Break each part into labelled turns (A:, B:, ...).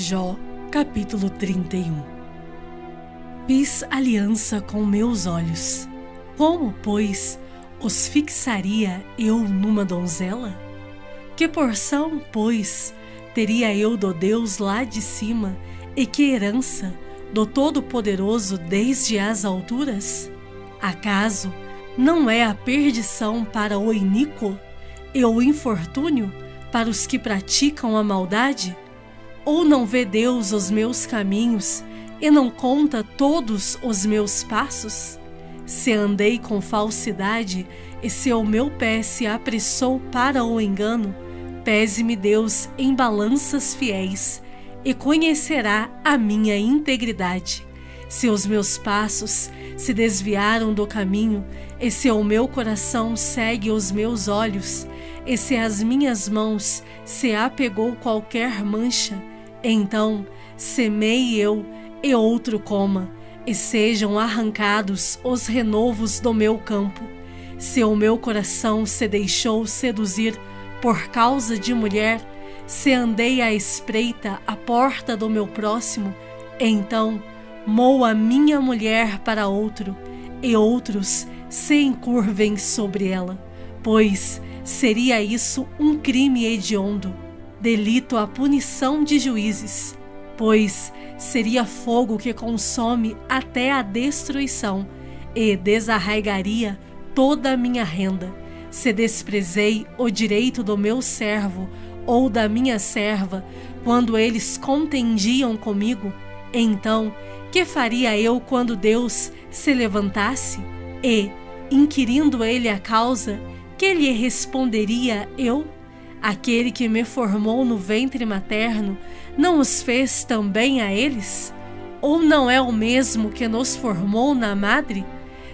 A: Jó, capítulo 31. Fiz aliança com meus olhos. Como, pois, os fixaria eu numa donzela? Que porção, pois, teria eu do Deus lá de cima, e que herança do Todo-Poderoso desde as alturas? Acaso não é a perdição para o iníquo e o infortúnio para os que praticam a maldade? Ou não vê Deus os meus caminhos e não conta todos os meus passos? Se andei com falsidade e se o meu pé se apressou para o engano, pese-me Deus em balanças fiéis e conhecerá a minha integridade. Se os meus passos se desviaram do caminho, e se o meu coração segue os meus olhos, e se as minhas mãos se apegou qualquer mancha, então semeie eu e outro coma, e sejam arrancados os renovos do meu campo. Se o meu coração se deixou seduzir por causa de mulher, se andei à espreita à porta do meu próximo, então moa minha mulher para outro, e outros se encurvem sobre ela, pois seria isso um crime hediondo, delito à punição de juízes, pois seria fogo que consome até a destruição, e desarraigaria toda a minha renda. Se desprezei o direito do meu servo ou da minha serva, quando eles contendiam comigo, então que faria eu quando Deus se levantasse? E, inquirindo ele a causa, que lhe responderia eu? Aquele que me formou no ventre materno, não os fez também a eles? Ou não é o mesmo que nos formou na madre?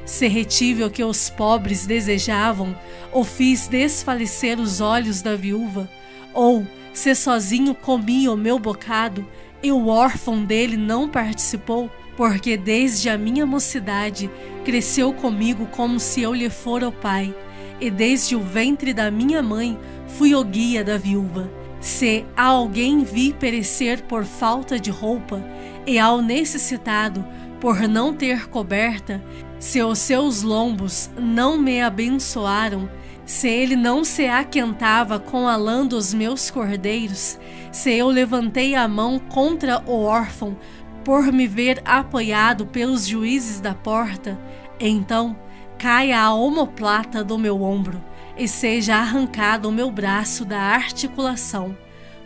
A: Se retive o que os pobres desejavam, ou fiz desfalecer os olhos da viúva, ou se sozinho comi o meu bocado, e o órfão dele não participou, porque desde a minha mocidade cresceu comigo como se eu lhe fora o pai, e desde o ventre da minha mãe fui o guia da viúva. Se a alguém vi perecer por falta de roupa, e ao necessitado por não ter coberta, se os seus lombos não me abençoaram, se ele não se aquentava com a lã dos meus cordeiros, se eu levantei a mão contra o órfão, por me ver apoiado pelos juízes da porta, então caia a omoplata do meu ombro, e seja arrancado o meu braço da articulação,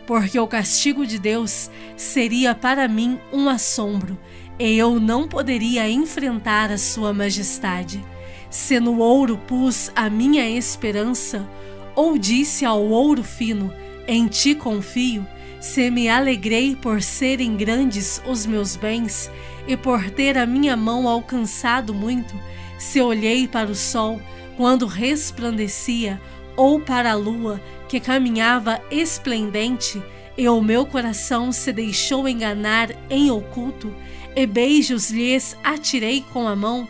A: porque o castigo de Deus seria para mim um assombro, e eu não poderia enfrentar a sua majestade. Se no ouro pus a minha esperança, ou disse ao ouro fino, em ti confio, se me alegrei por serem grandes os meus bens, e por ter a minha mão alcançado muito, se olhei para o sol quando resplandecia, ou para a lua que caminhava esplendente, e o meu coração se deixou enganar em oculto, e beijos lhes atirei com a mão,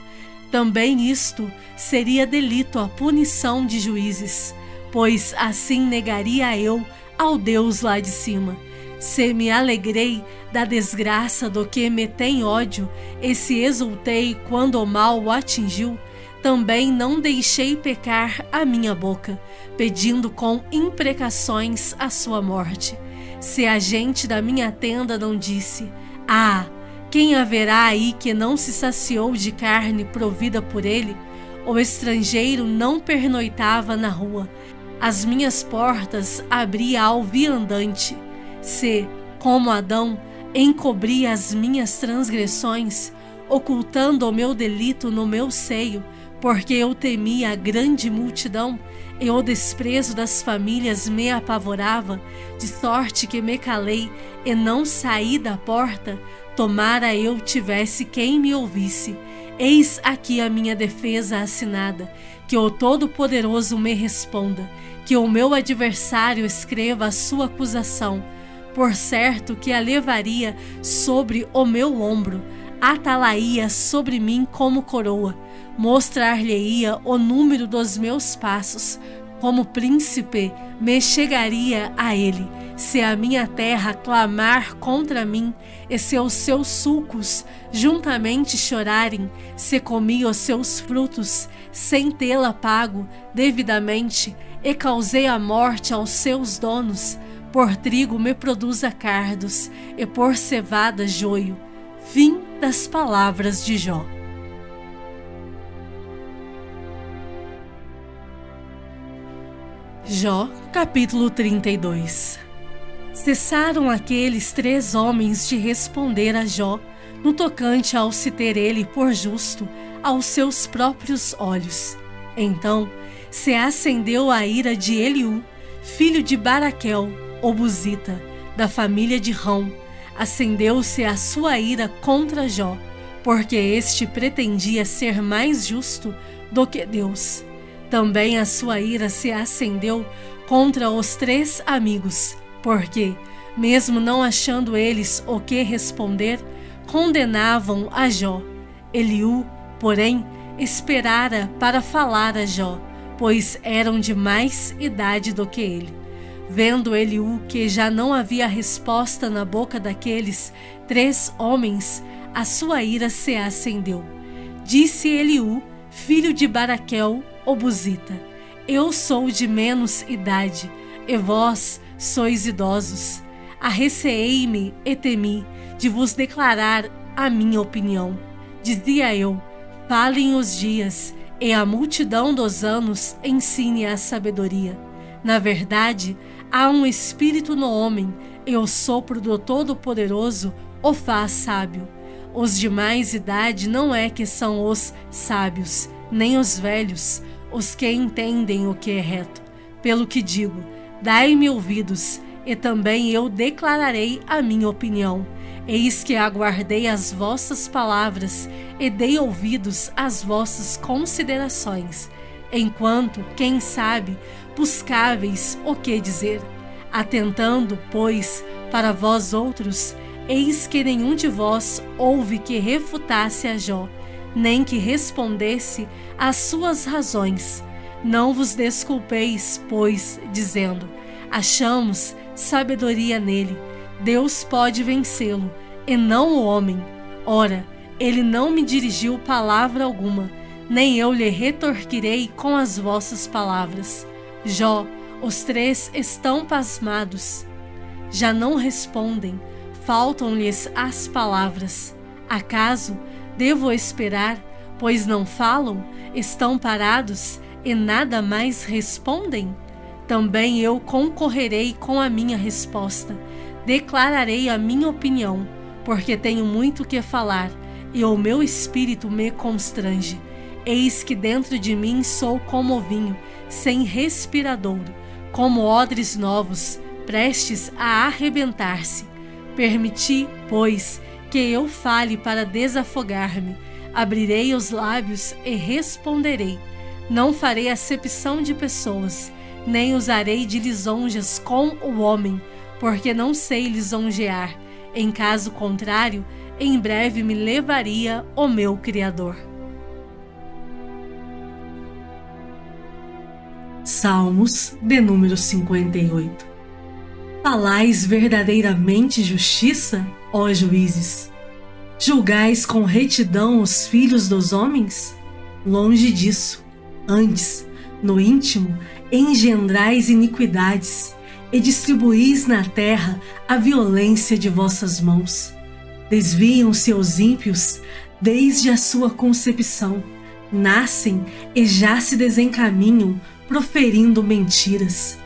A: também isto seria delito à punição de juízes, pois assim negaria eu ao Deus lá de cima. Se me alegrei da desgraça do que me tem ódio, e se exultei quando o mal o atingiu, também não deixei pecar a minha boca, pedindo com imprecações a sua morte. Se a gente da minha tenda não disse: ah, quem haverá aí que não se saciou de carne provida por ele? O estrangeiro não pernoitava na rua, as minhas portas abria ao viandante. Se, como Adão, encobri as minhas transgressões, ocultando o meu delito no meu seio, porque eu temia a grande multidão, e o desprezo das famílias me apavorava, de sorte que me calei e não saí da porta, tomara eu tivesse quem me ouvisse. Eis aqui a minha defesa assinada, que o Todo-Poderoso me responda, que o meu adversário escreva a sua acusação. Por certo que a levaria sobre o meu ombro, atalaia sobre mim como coroa, mostrar-lhe-ia o número dos meus passos, como príncipe me chegaria a ele, se a minha terra clamar contra mim, e se os seus sulcos juntamente chorarem, se comi os seus frutos, sem tê-la pago devidamente, e causei a morte aos seus donos, por trigo me produza cardos, e por cevada joio. Fim das palavras de Jó. Jó, capítulo 32. Cessaram aqueles 3 homens de responder a Jó, no tocante ao se ter ele por justo aos seus próprios olhos. Então se acendeu a ira de Eliú, filho de Baraquel, o Buzita, da família de Rão. Acendeu-se a sua ira contra Jó, porque este pretendia ser mais justo do que Deus. Também a sua ira se acendeu contra os 3 amigos, porque, mesmo não achando eles o que responder, condenavam a Jó. Eliú, porém, esperara para falar a Jó, pois eram de mais idade do que ele. Vendo Eliú que já não havia resposta na boca daqueles 3 homens, a sua ira se acendeu. Disse Eliú, filho de Baraquel, o Buzita: eu sou de menos idade, e vós sois idosos. Arreceei-me e temi de vos declarar a minha opinião. Dizia eu: falem os dias, e a multidão dos anos ensine a sabedoria. Na verdade, há um espírito no homem, e o sopro do Todo-Poderoso o faz sábio. Os de mais idade não é que são os sábios, nem os velhos, os que entendem o que é reto. Pelo que digo, dai-me ouvidos, e também eu declararei a minha opinião. Eis que aguardei as vossas palavras, e dei ouvidos às vossas considerações, enquanto, quem sabe, buscáveis o que dizer. Atentando, pois, para vós outros, eis que nenhum de vós houve que refutasse a Jó, nem que respondesse às suas razões. Não vos desculpeis, pois, dizendo: achamos sabedoria nele, Deus pode vencê-lo, e não o homem. Ora, ele não me dirigiu palavra alguma, nem eu lhe retorquirei com as vossas palavras. Jó, os 3 estão pasmados, já não respondem, faltam-lhes as palavras. Acaso devo esperar, pois não falam, estão parados e nada mais respondem? Também eu concorrerei com a minha resposta, declararei a minha opinião, porque tenho muito que falar, e o meu espírito me constrange. Eis que dentro de mim sou como vinho, sem respiradouro, como odres novos, prestes a arrebentar-se. Permiti, pois, que eu fale para desafogar-me. Abrirei os lábios e responderei. Não farei acepção de pessoas, nem usarei de lisonjas com o homem, porque não sei lisonjear. Em caso contrário, em breve me levaria o meu Criador. Salmos de número 58. Falais verdadeiramente justiça, ó juízes? Julgais com retidão os filhos dos homens? Longe disso. Antes, no íntimo, engendrais iniquidades, e distribuís na terra a violência de vossas mãos. Desviam-se os ímpios desde a sua concepção, nascem e já se desencaminham, proferindo mentiras.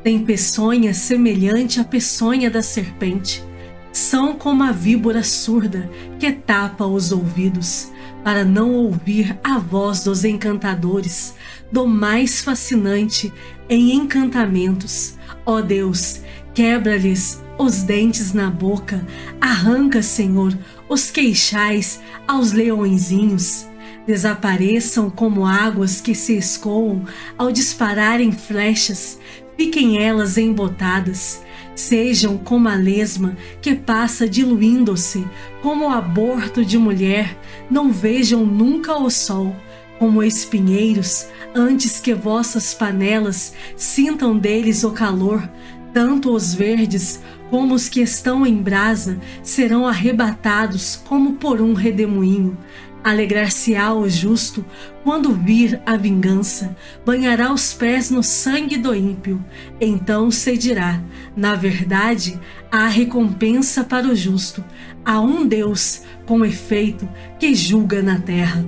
A: Têm peçonha semelhante à peçonha da serpente. São como a víbora surda que tapa os ouvidos, para não ouvir a voz dos encantadores, do mais fascinante em encantamentos. Ó Deus, quebra-lhes os dentes na boca, arranca, Senhor, os queixais aos leõezinhos. Desapareçam como águas que se escoam ao dispararem flechas, fiquem elas embotadas. Sejam como a lesma que passa diluindo-se, como o aborto de mulher, não vejam nunca o sol. Como espinheiros, antes que vossas panelas sintam deles o calor, Tanto os verdes como os que estão em brasa serão arrebatados como por um redemoinho. Alegrar-se-á o justo quando vir a vingança, banhará os pés no sangue do ímpio. Então se dirá: na verdade, há recompensa para o justo. Há um Deus, com efeito, que julga na terra.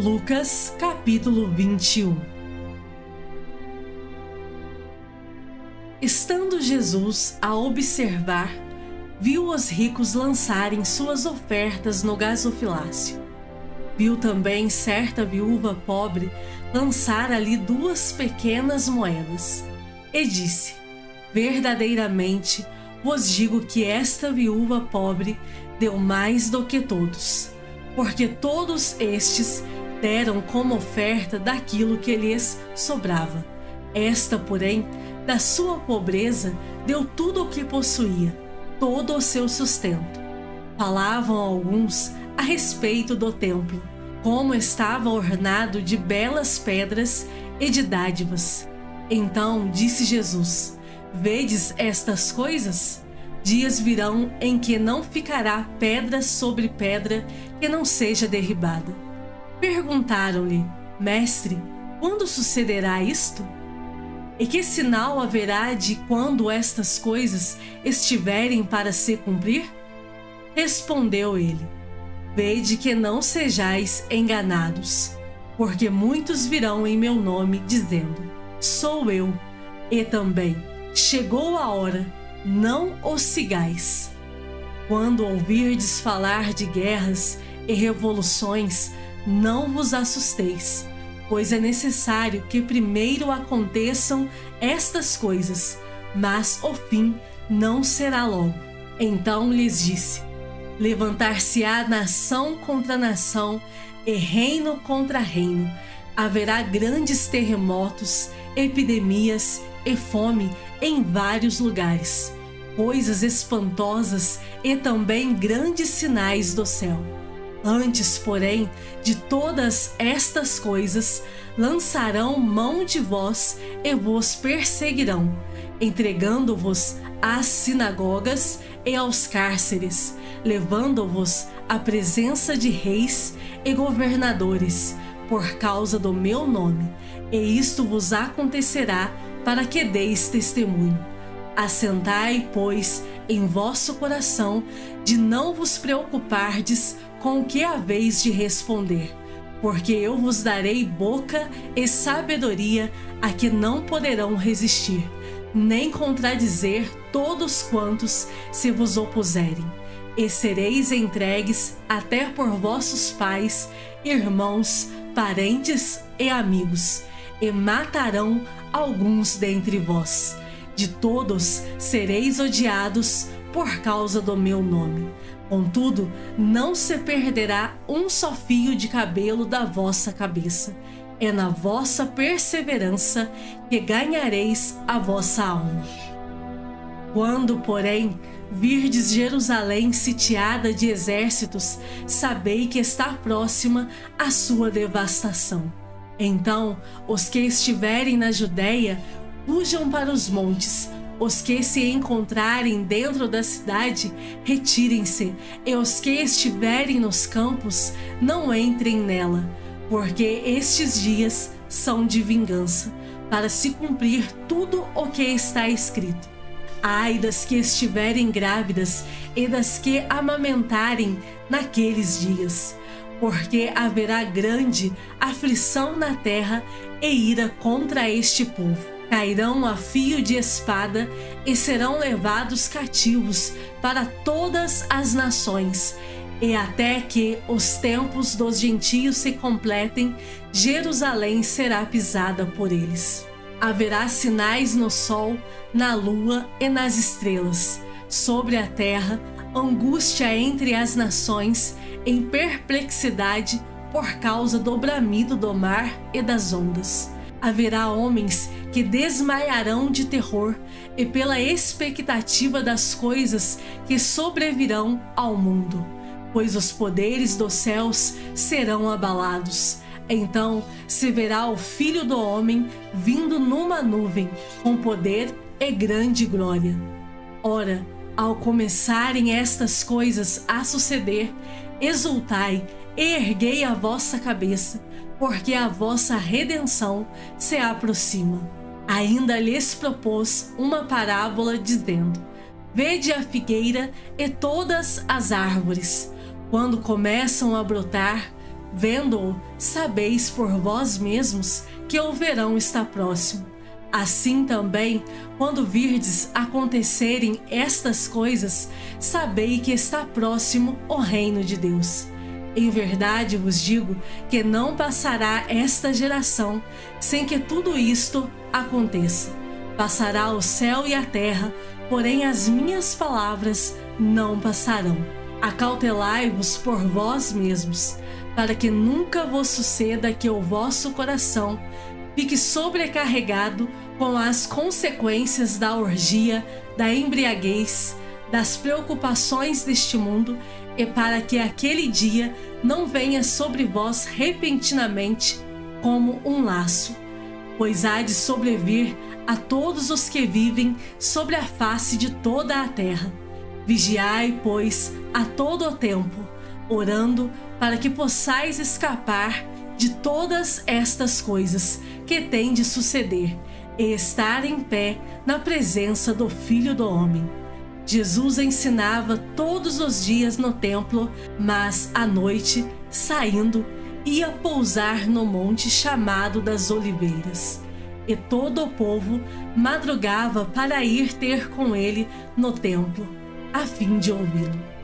A: Lucas, capítulo 21. Estando Jesus a observar, viu os ricos lançarem suas ofertas no gasofilácio. Viu também certa viúva pobre lançar ali 2 pequenas moedas. E disse: verdadeiramente vos digo que esta viúva pobre deu mais do que todos, porque todos estes deram como oferta daquilo que lhes sobrava. Esta, porém, da sua pobreza, deu tudo o que possuía, todo o seu sustento. Falavam alguns a respeito do templo, como estava ornado de belas pedras e de dádivas. Então disse Jesus: vedes estas coisas? Dias virão em que não ficará pedra sobre pedra que não seja derribada. Perguntaram-lhe: Mestre, quando sucederá isto? E que sinal haverá de quando estas coisas estiverem para se cumprir? Respondeu ele: vede que não sejais enganados, porque muitos virão em meu nome dizendo: sou eu, e também: chegou a hora, não os sigais. Quando ouvirdes falar de guerras e revoluções, não vos assusteis, pois é necessário que primeiro aconteçam estas coisas, mas o fim não será logo. Então lhes disse: levantar-se-á nação contra nação e reino contra reino. Haverá grandes terremotos, epidemias e fome em vários lugares, coisas espantosas e também grandes sinais do céu. Antes, porém, de todas estas coisas, lançarão mão de vós e vos perseguirão, entregando-vos às sinagogas e aos cárceres, levando-vos à presença de reis e governadores, por causa do meu nome. E isto vos acontecerá para que deis testemunho. Assentai, pois, em vosso coração, de não vos preocupardes com o que haveis de responder, porque eu vos darei boca e sabedoria a que não poderão resistir, nem contradizer todos quantos se vos opuserem. E sereis entregues até por vossos pais, irmãos, parentes e amigos, e matarão alguns dentre vós. De todos sereis odiados por causa do meu nome. Contudo, não se perderá um só fio de cabelo da vossa cabeça. É na vossa perseverança que ganhareis a vossa alma. Quando, porém, virdes Jerusalém sitiada de exércitos, sabei que está próxima a sua devastação. Então, os que estiverem na Judeia, fujam para os montes. Os que se encontrarem dentro da cidade, retirem-se, e os que estiverem nos campos, não entrem nela, porque estes dias são de vingança, para se cumprir tudo o que está escrito. Ai das que estiverem grávidas e das que amamentarem naqueles dias, porque haverá grande aflição na terra e ira contra este povo. Cairão a fio de espada e serão levados cativos para todas as nações, e até que os tempos dos gentios se completem, Jerusalém será pisada por eles. Haverá sinais no sol, na lua e nas estrelas, sobre a terra, angústia entre as nações, em perplexidade por causa do bramido do mar e das ondas. Haverá homens que desmaiarão de terror e pela expectativa das coisas que sobrevirão ao mundo, pois os poderes dos céus serão abalados. Então se verá o Filho do Homem vindo numa nuvem, com poder e grande glória. Ora, ao começarem estas coisas a suceder, exultai e erguei a vossa cabeça, porque a vossa redenção se aproxima. Ainda lhes propôs uma parábola, dizendo: Vede a figueira e todas as árvores. Quando começam a brotar, vendo-o, sabeis por vós mesmos que o verão está próximo. Assim também, quando virdes acontecerem estas coisas, sabei que está próximo o reino de Deus. Em verdade vos digo que não passará esta geração sem que tudo isto aconteça. Passará o céu e a terra, porém as minhas palavras não passarão. Acautelai-vos por vós mesmos, para que nunca vos suceda que o vosso coração fique sobrecarregado com as consequências da orgia, da embriaguez, das preocupações deste mundo, e para que aquele dia não venha sobre vós repentinamente como um laço, pois há de sobrevir a todos os que vivem sobre a face de toda a terra. Vigiai, pois, a todo o tempo, orando para que possais escapar de todas estas coisas que têm de suceder e estar em pé na presença do Filho do Homem. Jesus ensinava todos os dias no templo, mas à noite, saindo, ia pousar no monte chamado das Oliveiras. E todo o povo madrugava para ir ter com ele no templo, a fim de ouvi-lo.